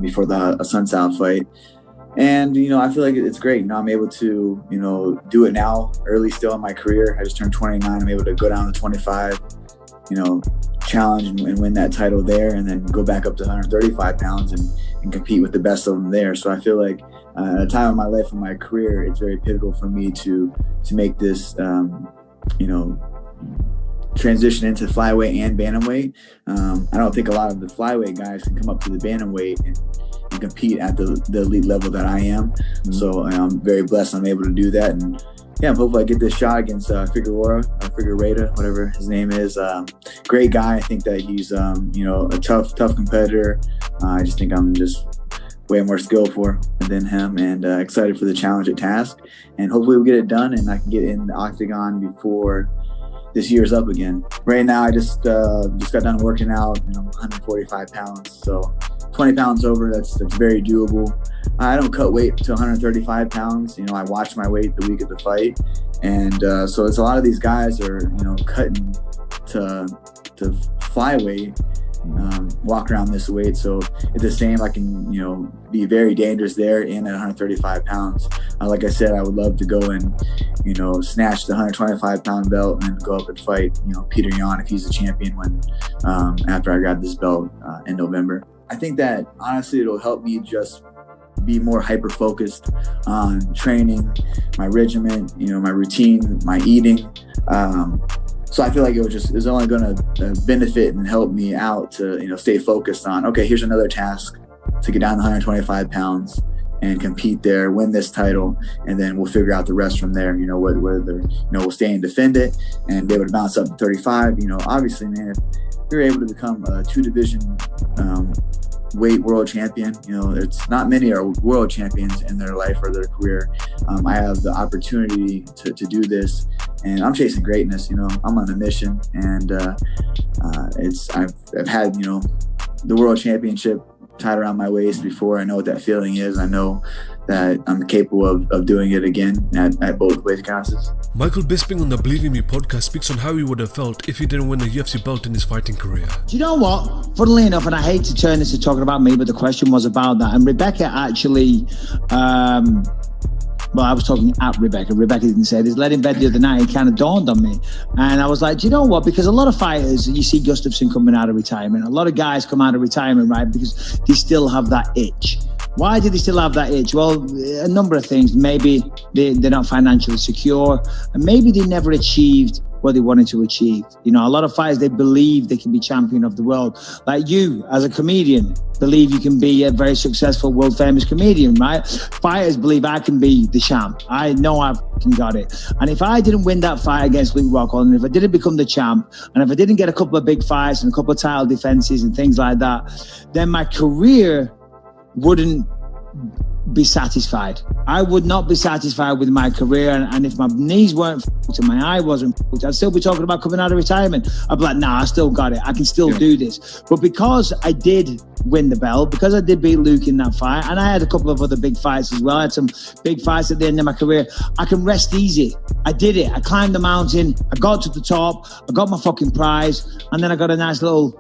before the Sun Sal fight. And, I feel like it's great. I'm able to, do it now, early still in my career. I just turned 29. I'm able to go down to 25, challenge and win that title there, and then go back up to 135 pounds and compete with the best of them there. So I feel like at a time in my life, in my career, it's very pivotal for me to make this, transition into flyweight and bantamweight. I don't think a lot of the flyweight guys can come up to the bantamweight and compete at the elite level that I am. Mm-hmm. So I'm very blessed I'm able to do that. And hopefully I get this shot against Figueiredo, whatever his name is. Great guy. I think that he's, a tough competitor. I just think I'm just way more skillful than him, and excited for the challenge at Task. And hopefully we'll get it done and I can get in the octagon before this year's up again. Right now, I just got done working out, 145 pounds. So 20 pounds over, that's very doable. I don't cut weight to 135 pounds. I watch my weight the week of the fight. And so it's a lot of these guys are, cutting to flyweight, walk around this weight. So at the same, I can, be very dangerous there and at 135 pounds. Like I said, I would love to go and, snatch the 125 pound belt and go up and fight, Peter Yan if he's a champion after I grab this belt in November. I think that honestly, it'll help me just be more hyper-focused on training, my regimen, my routine, my eating. So I feel like it's only going to benefit and help me out to, stay focused on, okay, here's another task to get down to 125 pounds and compete there, win this title, and then we'll figure out the rest from there, whether, we'll stay and defend it and be able to bounce up to 35. Obviously, man, if you're able to become a 2-division weight world champion, it's not many are world champions in their life or their career. I have the opportunity to do this, and I'm chasing greatness. I'm on a mission, and I've had the world championship tied around my waist before. I know what that feeling is. I know that I'm capable of doing it again at both weight classes. Michael Bisping on the Believe in Me podcast speaks on how he would have felt if he didn't win a UFC belt in his fighting career. Do you know what? Funnily enough, and I hate to turn this to talking about me, but the question was about that. And Rebecca actually, I was talking at Rebecca. Rebecca didn't say this. Led in bed the other night, it kind of dawned on me. And I was like, do you know what? Because a lot of fighters, you see Gustafsson coming out of retirement. A lot of guys come out of retirement, right? Because they still have that itch. Why do they still have that itch? Well, a number of things. Maybe they're not financially secure, and maybe they never achieved what they wanted to achieve. A lot of fighters, they believe they can be champion of the world. Like you, as a comedian, believe you can be a very successful, world famous comedian, right? Fighters believe I can be the champ. I know I've got it. And if I didn't win that fight against Luke Rockhold, and if I didn't become the champ, and if I didn't get a couple of big fights and a couple of title defenses and things like that, then my career wouldn't be satisfied. I would not be satisfied with my career, and if my knees weren't fucked and my eye wasn't fucked, I'd still be talking about coming out of retirement. I'd be like, nah, I still got it. I can still do this. But because I did win the belt, because I did beat Luke in that fight, and I had a couple of other big fights as well. I had some big fights at the end of my career. I can rest easy. I did it. I climbed the mountain. I got to the top. I got my fucking prize. And then I got a nice little,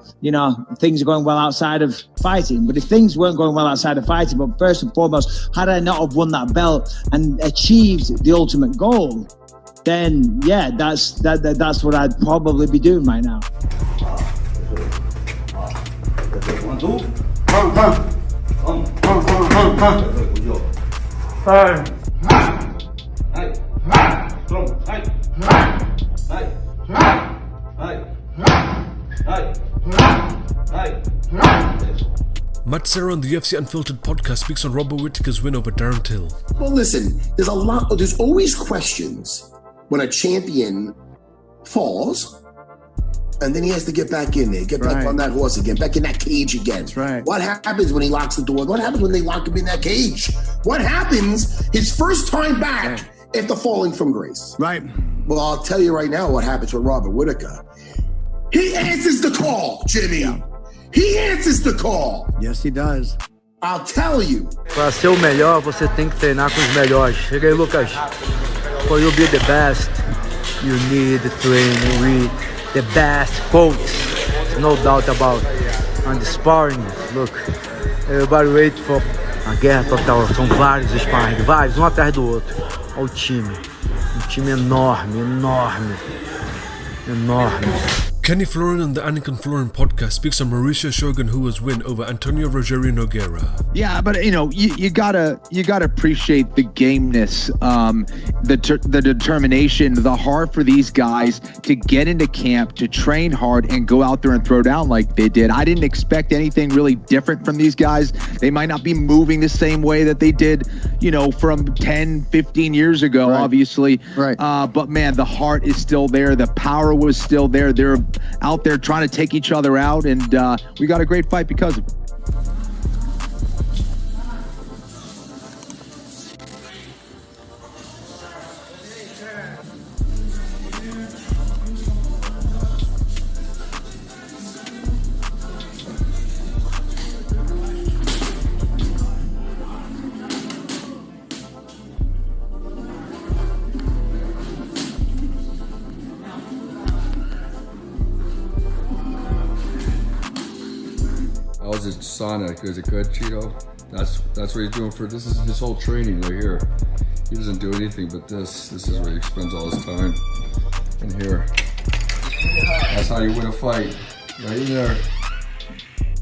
things are going well outside of fighting. But if things weren't going well outside of fighting, but first and foremost, had I not have won that belt and achieved the ultimate goal, then yeah, that's what I'd probably be doing right now. Matt Serra on the UFC Unfiltered podcast speaks on Robert Whittaker's win over Darren Till. Well, listen, there's always questions when a champion falls and then he has to get back in there, get back on that horse again, back in that cage again. That's right. What happens when he locks the door? What happens when they lock him in that cage? What happens his first time back after falling from grace? Right. Well, I'll tell you right now what happens with Robert Whittaker. He answers the call, Jimmy. Yeah. He answers the call. Yes, he does. I'll tell you. Para ser o melhor, você tem que treinar com os melhores. Chega aí, Lucas. For you be the best, you need to train with the best coach. No doubt about it. On the sparring, look, Everybody for a guerra total. São vários sparring, vários, um atrás do outro. Olha o time. Um time enorme, enorme, enorme. Kenny Florian on the Anakin Florian podcast speaks on Mauricio Shogun Hua's win over Antonio Rogerio Nogueira. Yeah, but you gotta appreciate the gameness, the determination, the heart for these guys to get into camp, to train hard, and go out there and throw down like they did. I didn't expect anything really different from these guys. They might not be moving the same way that they did, from 10, 15 years ago, obviously. Right. But man, the heart is still there. The power was still there. They're out there trying to take each other out, and we got a great fight because of it. How's it, Sonic? Is it good, Cheeto? That's what he's doing for. This is his whole training right here. He doesn't do anything but this. This is where he spends all his time. In here. That's how you win a fight. Right in there.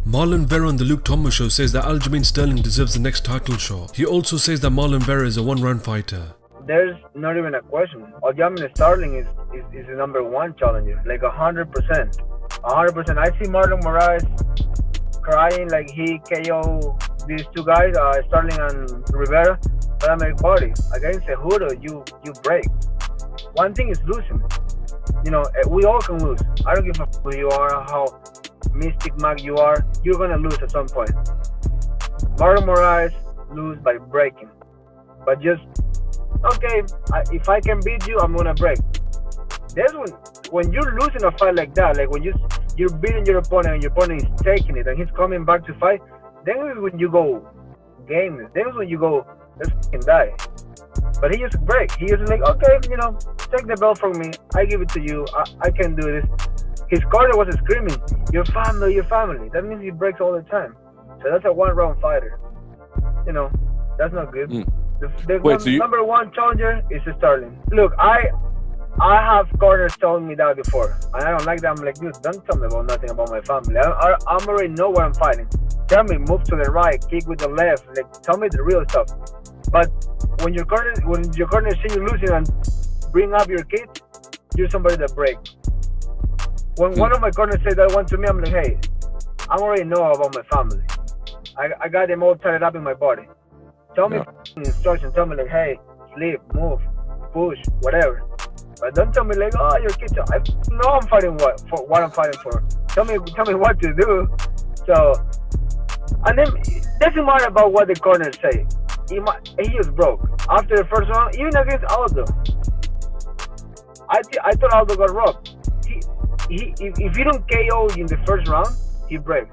Marlon Vera on the Luke Thomas show says that Aljamain Sterling deserves the next title shot. He also says that Marlon Vera is a one-round fighter. There's not even a question. Aljamain Sterling is the number one challenger, like 100%. 100%. I see Marlon Moraes crying like he KO these two guys, Sterling and Rivera. But I'm like, buddy, against Cejudo, you break. One thing is losing. We all can lose. I don't give a who you are, how mystic mag you are. You're gonna lose at some point. Marlon Moraes lose by breaking, but just okay. If I can beat you, I'm gonna break. That's when you're losing a fight like that, like when you're beating your opponent and your opponent is taking it and he's coming back to fight, then is when you go game. Then is when you go, let's fucking die. But he used to break. He used to like, okay, take the belt from me. I give it to you. I can do this. His corner was screaming, your family, your family. That means he breaks all the time. So that's a one-round fighter. That's not good. The number one challenger is Sterling. Look, I have corners telling me that before, and I don't like that. I'm like, dude, don't tell me about nothing about my family. I already know what I'm fighting. Tell me, move to the right, kick with the left. Like, tell me the real stuff. But when your corner see you losing and bring up your kids, you're somebody that breaks. When one of my corners said that one to me, I'm like, hey, I already know about my family. I got them all tied up in my body. Tell me instructions. Tell me like, hey, sleep, move, push, whatever. But don't tell me like, oh, your kids. I know I'm fighting what I'm fighting for. Tell me what to do. So, and then it doesn't matter about what the corners say. He just broke after the first round, even against Aldo. I thought Aldo got robbed. If you don't KO in the first round, he breaks.